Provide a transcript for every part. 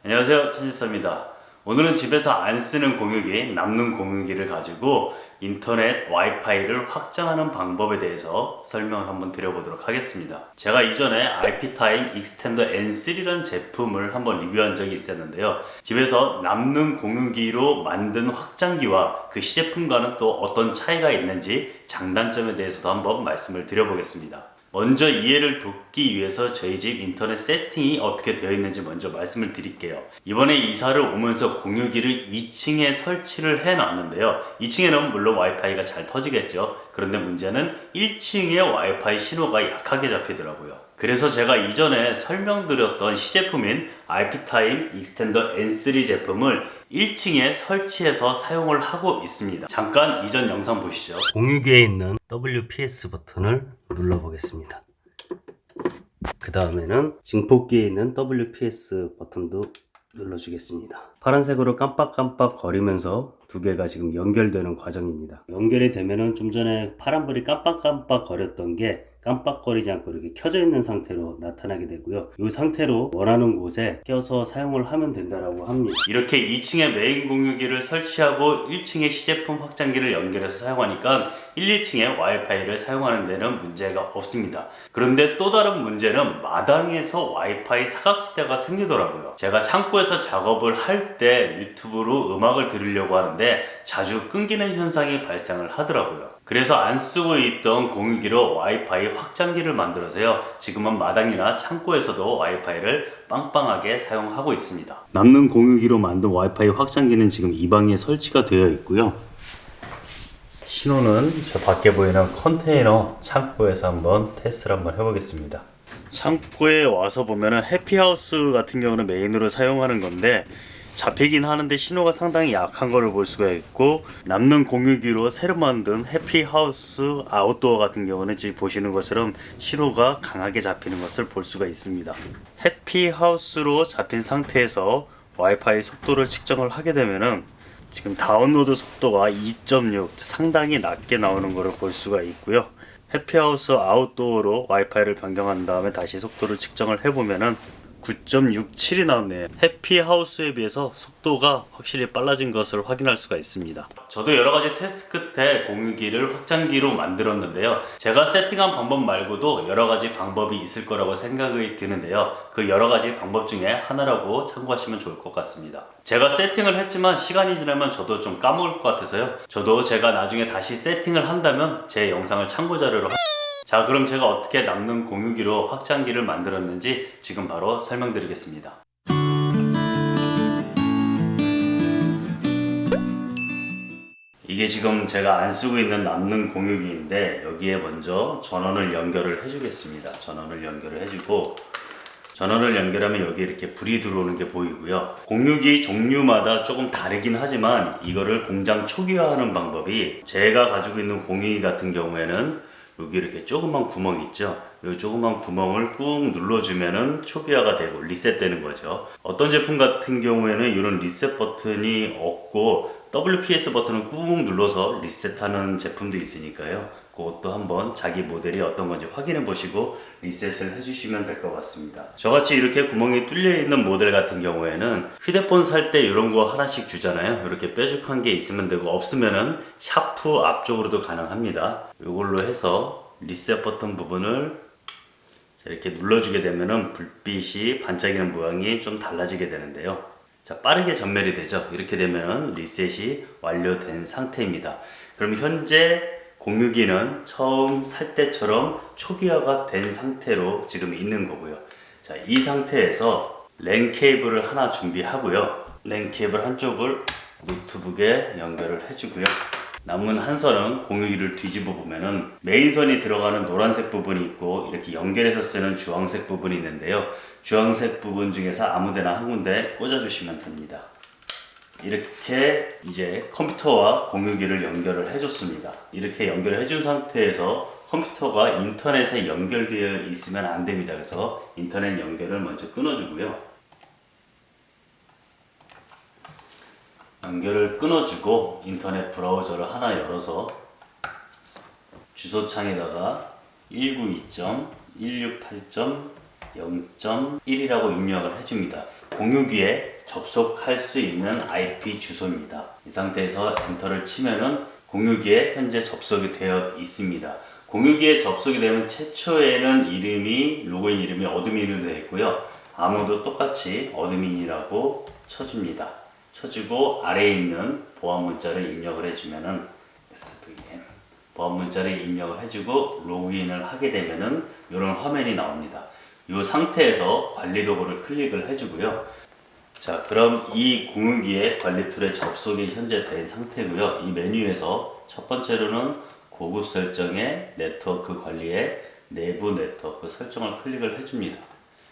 안녕하세요, 천지서입니다. 오늘은 집에서 안 쓰는 공유기, 남는 공유기를 가지고 인터넷 와이파이를 확장하는 방법에 대해서 설명을 한번 드려보도록 하겠습니다. 제가 이전에 IPTime Extender N3라는 제품을 한번 리뷰한 적이 있었는데요. 집에서 남는 공유기로 만든 확장기와 그 시제품과는 또 어떤 차이가 있는지 장단점에 대해서도 한번 말씀을 드려보겠습니다. 먼저 이해를 돕기 위해서 저희 집 인터넷 세팅이 어떻게 되어 있는지 먼저 말씀을 드릴게요. 이번에 이사를 오면서 공유기를 2층에 설치를 해 놨는데요. 2층에는 물론 와이파이가 잘 터지겠죠. 그런데 문제는 1층에 와이파이 신호가 약하게 잡히더라고요. 그래서 제가 이전에 설명드렸던 시제품인 IPTime Extender N3 제품을 1층에 설치해서 사용을 하고 있습니다. 잠깐 이전 영상 보시죠. 공유기에 있는 WPS 버튼을 눌러보겠습니다. 그 다음에는 증폭기에 있는 WPS 버튼도 눌러주겠습니다. 파란색으로 깜빡깜빡 거리면서 두 개가 지금 연결되는 과정입니다. 연결이 되면은 좀 전에 파란불이 깜빡깜빡 거렸던 게 깜빡거리지 않고 이렇게 켜져 있는 상태로 나타나게 되고요. 이 상태로 원하는 곳에 껴서 사용을 하면 된다라고 합니다. 이렇게 2층에 메인 공유기를 설치하고 1층에 시제품 확장기를 연결해서 사용하니까 1, 2층에 와이파이를 사용하는 데는 문제가 없습니다. 그런데 또 다른 문제는 마당에서 와이파이 사각지대가 생기더라고요. 제가 창고에서 작업을 할 때 유튜브로 음악을 들으려고 하는데 자주 끊기는 현상이 발생을 하더라고요. 그래서 안 쓰고 있던 공유기로 와이파이 확장기를 만들어서요. 지금은 마당이나 창고에서도 와이파이를 빵빵하게 사용하고 있습니다. 남는 공유기로 만든 와이파이 확장기는 지금 이 방에 설치가 되어 있고요. 신호는 저 밖에 보이는 컨테이너 창고에서 한번 테스트를 한번 해보겠습니다. 창고에 와서 보면은 해피하우스 같은 경우는 메인으로 사용하는 건데 잡히긴 하는데 신호가 상당히 약한 거를 볼 수가 있고, 남는 공유기로 새로 만든 해피하우스 아웃도어 같은 경우는 지금 보시는 것처럼 신호가 강하게 잡히는 것을 볼 수가 있습니다. 해피하우스로 잡힌 상태에서 와이파이 속도를 측정을 하게 되면은 지금 다운로드 속도가 2.6 상당히 낮게 나오는 것을 볼 수가 있고요. 해피하우스 아웃도어로 와이파이를 변경한 다음에 다시 속도를 측정을 해보면은 9.67이 나왔네요. 해피하우스에 비해서 속도가 확실히 빨라진 것을 확인할 수가 있습니다. 저도 여러가지 테스트 끝에 공유기를 확장기로 만들었는데요. 제가 세팅한 방법 말고도 여러가지 방법이 있을 거라고 생각이 드는데요. 그 여러가지 방법 중에 하나라고 참고하시면 좋을 것 같습니다. 제가 세팅을 했지만 시간이 지나면 저도 좀 까먹을 것 같아서요. 저도 제가 나중에 다시 세팅을 한다면 제 영상을 참고 자료로 자, 그럼 제가 어떻게 남는 공유기로 확장기를 만들었는지 지금 바로 설명드리겠습니다. 이게 지금 제가 안 쓰고 있는 남는 공유기인데 여기에 먼저 전원을 연결을 해주겠습니다. 전원을 연결을 해주고, 전원을 연결하면 여기 이렇게 불이 들어오는 게 보이고요. 공유기 종류마다 조금 다르긴 하지만 이거를 공장 초기화하는 방법이, 제가 가지고 있는 공유기 같은 경우에는 여기 이렇게 조그만 구멍 있죠. 이 조그만 구멍을 꾹 눌러주면은 초기화가 되고 리셋되는 거죠. 어떤 제품 같은 경우에는 이런 리셋 버튼이 없고 WPS 버튼을 꾹 눌러서 리셋하는 제품도 있으니까요. 그것도 한번 자기 모델이 어떤 건지 확인해 보시고 리셋을 해주시면 될 것 같습니다. 저같이 이렇게 구멍이 뚫려 있는 모델 같은 경우에는 휴대폰 살 때 이런 거 하나씩 주잖아요. 이렇게 뾰족한 게 있으면 되고, 없으면은 샤프 앞쪽으로도 가능합니다. 이걸로 해서 리셋 버튼 부분을 이렇게 눌러주게 되면은 불빛이 반짝이는 모양이 좀 달라지게 되는데요. 자, 빠르게 전멸이 되죠. 이렇게 되면 리셋이 완료된 상태입니다. 그럼 현재 공유기는 처음 살 때처럼 초기화가 된 상태로 지금 있는 거고요. 자, 이 상태에서 랜 케이블을 하나 준비하고요. 랜 케이블 한쪽을 노트북에 연결을 해주고요. 남은 한 선은 공유기를 뒤집어 보면은 메인선이 들어가는 노란색 부분이 있고 이렇게 연결해서 쓰는 주황색 부분이 있는데요. 주황색 부분 중에서 아무데나 한 군데 꽂아주시면 됩니다. 이렇게 이제 컴퓨터와 공유기를 연결을 해줬습니다. 이렇게 연결을 해준 상태에서 컴퓨터가 인터넷에 연결되어 있으면 안 됩니다. 그래서 인터넷 연결을 먼저 끊어주고요. 연결을 끊어주고 인터넷 브라우저를 하나 열어서 주소창에다가 192.168.0.1이라고 입력을 해줍니다. 공유기에 접속할 수 있는 IP 주소입니다. 이 상태에서 엔터를 치면은 공유기에 현재 접속이 되어 있습니다. 공유기에 접속이 되면 최초에는 로그인 이름이 어드민으로 되어 있고요. 아무도 똑같이 어드민이라고 쳐줍니다. 쳐주고 아래에 있는 보안 문자를 입력을 해주면은 SVN 보안 문자를 입력을 해주고 로그인을 하게 되면은 이런 화면이 나옵니다. 이 상태에서 관리 도구를 클릭을 해주고요. 자, 그럼 이 공유기의 관리 툴에 접속이 현재 된 상태고요. 이 메뉴에서 첫 번째로는 고급 설정의 네트워크 관리에 내부 네트워크 설정을 클릭을 해줍니다.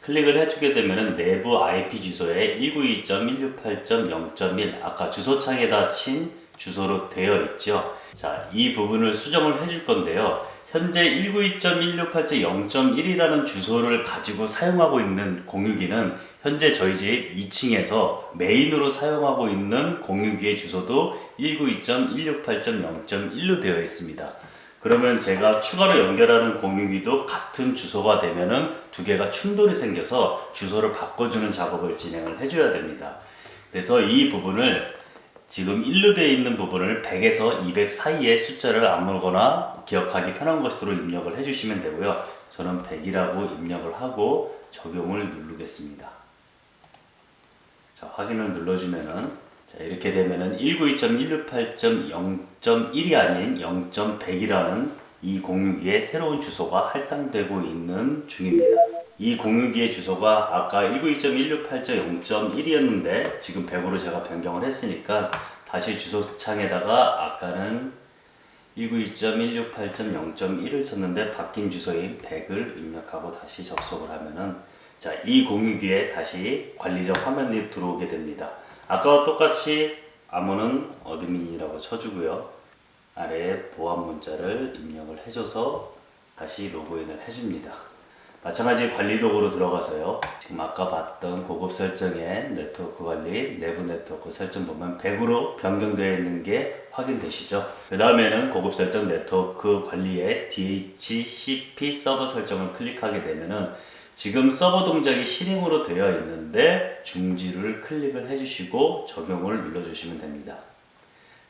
클릭을 해주게 되면 내부 IP 주소에 192.168.0.1 아까 주소창에다 친 주소로 되어 있죠. 자, 이 부분을 수정을 해줄 건데요. 현재 192.168.0.1이라는 주소를 가지고 사용하고 있는 공유기는 현재 저희 집 2층에서 메인으로 사용하고 있는 공유기의 주소도 192.168.0.1로 되어 있습니다. 그러면 제가 추가로 연결하는 공유기도 같은 주소가 되면은 두 개가 충돌이 생겨서 주소를 바꿔주는 작업을 진행을 해줘야 됩니다. 그래서 이 부분을 지금 1로 되어 있는 부분을 100에서 200 사이의 숫자를 아무거나 기억하기 편한 것으로 입력을 해주시면 되고요. 저는 100이라고 입력을 하고 적용을 누르겠습니다. 자, 확인을 눌러주면은 자, 이렇게 되면은 192.168.0.1이 아닌 0.100이라는 이 공유기의 새로운 주소가 할당되고 있는 중입니다. 이 공유기의 주소가 아까 192.168.0.1이었는데 지금 100으로 제가 변경을 했으니까 다시 주소창에다가 아까는 192.168.0.1을 썼는데 바뀐 주소인 100을 입력하고 다시 접속을 하면은 자, 이 공유기에 다시 관리적 화면이 들어오게 됩니다. 아까와 똑같이 암호는 어드민이라고 쳐주고요. 아래에 보안 문자를 입력을 해줘서 다시 로그인을 해줍니다. 마찬가지 관리 도구로 들어가서요. 지금 아까 봤던 고급 설정의 네트워크 관리, 내부 네트워크 설정 보면 100으로 변경되어 있는 게 확인되시죠? 그 다음에는 고급 설정 네트워크 관리에 DHCP 서버 설정을 클릭하게 되면은 지금 서버 동작이 실행으로 되어 있는데 중지를 클릭을 해주시고 적용을 눌러주시면 됩니다.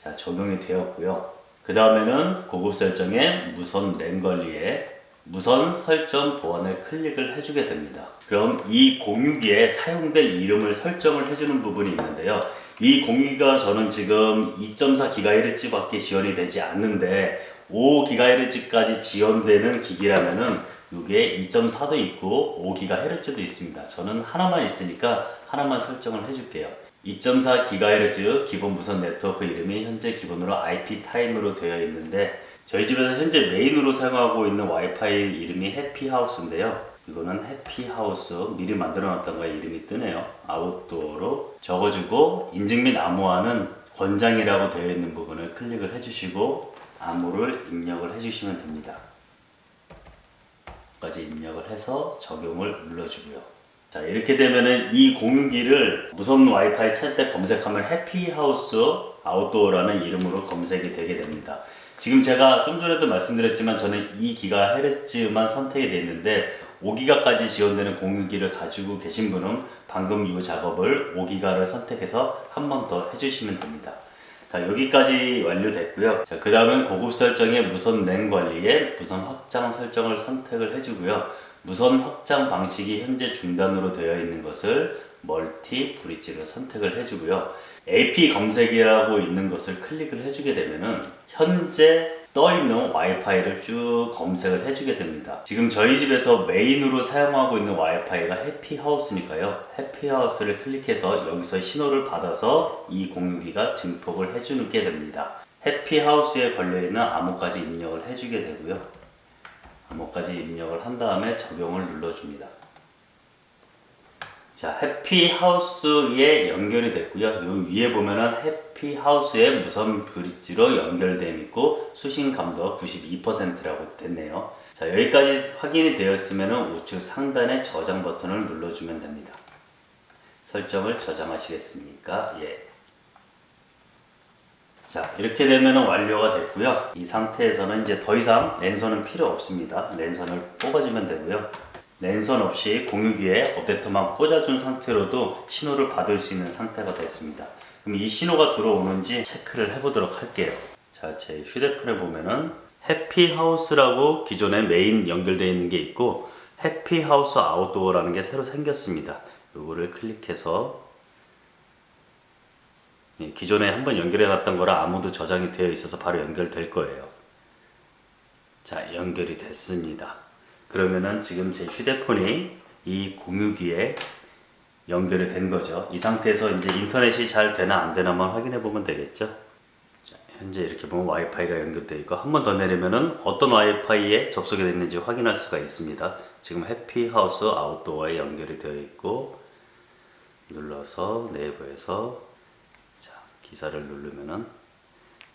자, 적용이 되었고요. 그 다음에는 고급 설정의 무선 랜 관리에 무선 설정 보안을 클릭을 해주게 됩니다. 그럼 이 공유기에 사용될 이름을 설정을 해주는 부분이 있는데요. 이 공유기가 저는 지금 2.4GHz 밖에 지원이 되지 않는데 5GHz까지 지원되는 기기라면은 이게 2.4도 있고 5GHz도 있습니다. 저는 하나만 있으니까 하나만 설정을 해줄게요. 2.4GHz 기본 무선 네트워크 이름이 현재 기본으로 IP 타임으로 되어 있는데 저희 집에서 현재 메인으로 사용하고 있는 와이파이 이름이 해피하우스인데요. 이거는 해피하우스 미리 만들어 놨던 거에 이름이 뜨네요. 아웃도어로 적어주고 인증 및 암호화는 권장이라고 되어 있는 부분을 클릭을 해주시고 암호를 입력을 해주시면 됩니다. 까지 입력을 해서 적용을 눌러주고요. 자, 이렇게 되면은 이 공유기를 무선 와이파이 찾을 때 검색하면 해피하우스 아웃도어라는 이름으로 검색이 되게 됩니다. 지금 제가 좀 전에도 말씀드렸지만 저는 2GHz만 선택이 되어 있는데 5GHz까지 지원되는 공유기를 가지고 계신 분은 방금 이 작업을 5GHz를 선택해서 한 번 더 해주시면 됩니다. 자, 여기까지 완료됐고요. 자, 그 다음은 고급 설정의 무선 랜 관리에 무선 확장 설정을 선택을 해주고요. 무선 확장 방식이 현재 중단으로 되어 있는 것을 멀티 브릿지를 선택을 해주고요. AP 검색이라고 있는 것을 클릭을 해주게 되면은 현재 떠있는 와이파이를 쭉 검색을 해주게 됩니다. 지금 저희 집에서 메인으로 사용하고 있는 와이파이가 해피하우스니까요. 해피하우스를 클릭해서 여기서 신호를 받아서 이 공유기가 증폭을 해주게 됩니다. 해피하우스에 걸려있는 암호까지 입력을 해주게 되고요. 암호까지 입력을 한 다음에 적용을 눌러줍니다. 자, 해피하우스에 연결이 됐고요. 요 위에 보면은 해피하우스에 무선 브릿지로 연결되어 있고 수신 감도 92%라고 됐네요. 자, 여기까지 확인이 되었으면 우측 상단의 저장 버튼을 눌러주면 됩니다. 설정을 저장하시겠습니까? 예. 자, 이렇게 되면 완료가 됐고요. 이 상태에서는 이제 더 이상 랜선은 필요 없습니다. 랜선을 뽑아주면 되고요. 랜선 없이 공유기에 어댑터만 꽂아준 상태로도 신호를 받을 수 있는 상태가 됐습니다. 그럼 이 신호가 들어오는지 체크를 해보도록 할게요. 자, 제 휴대폰에 보면은 해피하우스라고 기존에 메인 연결되어 있는 게 있고 해피하우스 아웃도어라는 게 새로 생겼습니다. 이거를 클릭해서 기존에 한번 연결해 놨던 거라 아무도 저장이 되어 있어서 바로 연결될 거예요. 자, 연결이 됐습니다. 그러면은 지금 제 휴대폰이 이 공유기에 연결이 된 거죠. 이 상태에서 이제 인터넷이 잘 되나 안 되나만 확인해 보면 되겠죠. 자, 현재 이렇게 보면 와이파이가 연결되어 있고 한 번 더 내리면은 어떤 와이파이에 접속이 됐는지 확인할 수가 있습니다. 지금 해피하우스 아웃도어에 연결이 되어 있고 눌러서 네이버에서 자, 기사를 누르면은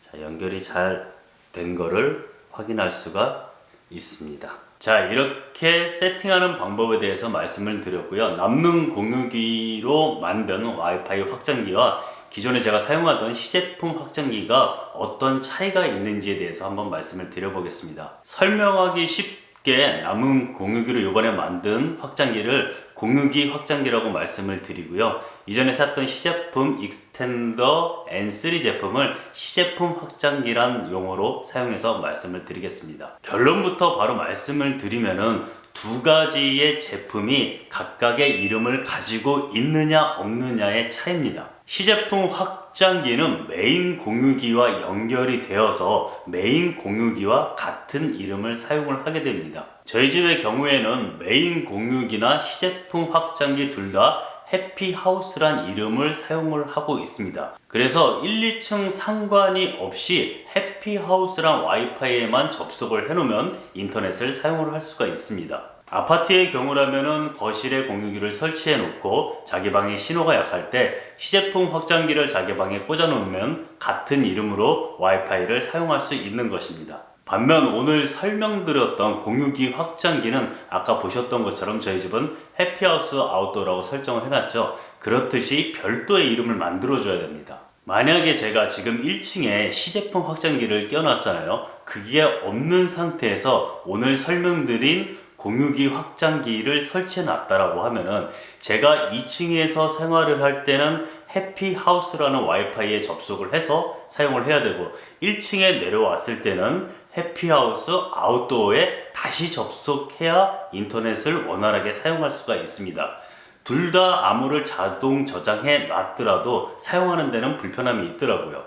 자, 연결이 잘 된 거를 확인할 수가 있습니다. 자, 이렇게 세팅하는 방법에 대해서 말씀을 드렸고요. 남는 공유기로 만든 와이파이 확장기와 기존에 제가 사용하던 시제품 확장기가 어떤 차이가 있는지에 대해서 한번 말씀을 드려보겠습니다. 설명하기 쉽게 남은 공유기로 이번에 만든 확장기를 공유기 확장기라고 말씀을 드리고요. 이전에 샀던 시제품 익스텐더 N3 제품을 시제품 확장기란 용어로 사용해서 말씀을 드리겠습니다. 결론부터 바로 말씀을 드리면은 두 가지의 제품이 각각의 이름을 가지고 있느냐 없느냐의 차이입니다. 시제품 확장기는 메인 공유기와 연결이 되어서 메인 공유기와 같은 이름을 사용을 하게 됩니다. 저희 집의 경우에는 메인 공유기나 시제품 확장기 둘 다 해피하우스란 이름을 사용을 하고 있습니다. 그래서 1, 2층 상관이 없이 해피하우스란 와이파이에만 접속을 해놓으면 인터넷을 사용을 할 수가 있습니다. 아파트의 경우라면은 거실에 공유기를 설치해 놓고 자기 방에 신호가 약할 때 시제품 확장기를 자기 방에 꽂아 놓으면 같은 이름으로 와이파이를 사용할 수 있는 것입니다. 반면 오늘 설명드렸던 공유기 확장기는 아까 보셨던 것처럼 저희 집은 해피하우스 아웃도어라고 설정을 해놨죠. 그렇듯이 별도의 이름을 만들어줘야 됩니다. 만약에 제가 지금 1층에 시제품 확장기를 껴놨잖아요. 그게 없는 상태에서 오늘 설명드린 공유기 확장기를 설치해 놨다라고 하면은 제가 2층에서 생활을 할 때는 해피하우스라는 와이파이에 접속을 해서 사용을 해야 되고 1층에 내려왔을 때는 해피하우스 아웃도어에 다시 접속해야 인터넷을 원활하게 사용할 수가 있습니다. 둘 다 암호를 자동 저장해 놨더라도 사용하는 데는 불편함이 있더라고요.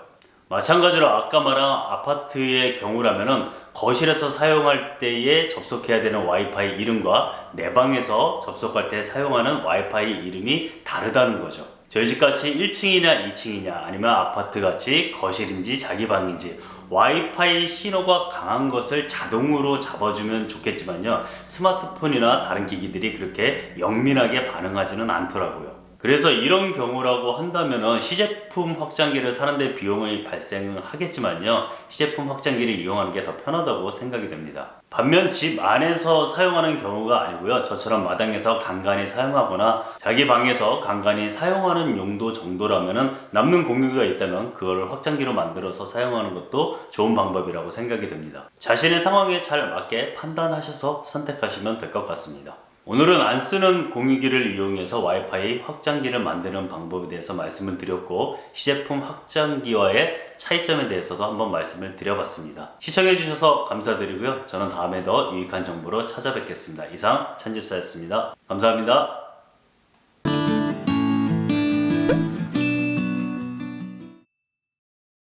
마찬가지로 아까 말한 아파트의 경우라면은 거실에서 사용할 때에 접속해야 되는 와이파이 이름과 내 방에서 접속할 때 사용하는 와이파이 이름이 다르다는 거죠. 저희 집같이 1층이냐 2층이냐 아니면 아파트같이 거실인지 자기 방인지 와이파이 신호가 강한 것을 자동으로 잡아주면 좋겠지만요. 스마트폰이나 다른 기기들이 그렇게 영민하게 반응하지는 않더라고요. 그래서 이런 경우라고 한다면 시제품 확장기를 사는데 비용이 발생하겠지만요. 시제품 확장기를 이용하는 게 더 편하다고 생각이 됩니다. 반면 집 안에서 사용하는 경우가 아니고요. 저처럼 마당에서 간간히 사용하거나 자기 방에서 간간히 사용하는 용도 정도라면 남는 공유기가 있다면 그걸 확장기로 만들어서 사용하는 것도 좋은 방법이라고 생각이 됩니다. 자신의 상황에 잘 맞게 판단하셔서 선택하시면 될 것 같습니다. 오늘은 안 쓰는 공유기를 이용해서 와이파이 확장기를 만드는 방법에 대해서 말씀을 드렸고 시제품 확장기와의 차이점에 대해서도 한번 말씀을 드려봤습니다. 시청해주셔서 감사드리고요. 저는 다음에 더 유익한 정보로 찾아뵙겠습니다. 이상 찬집사였습니다. 감사합니다.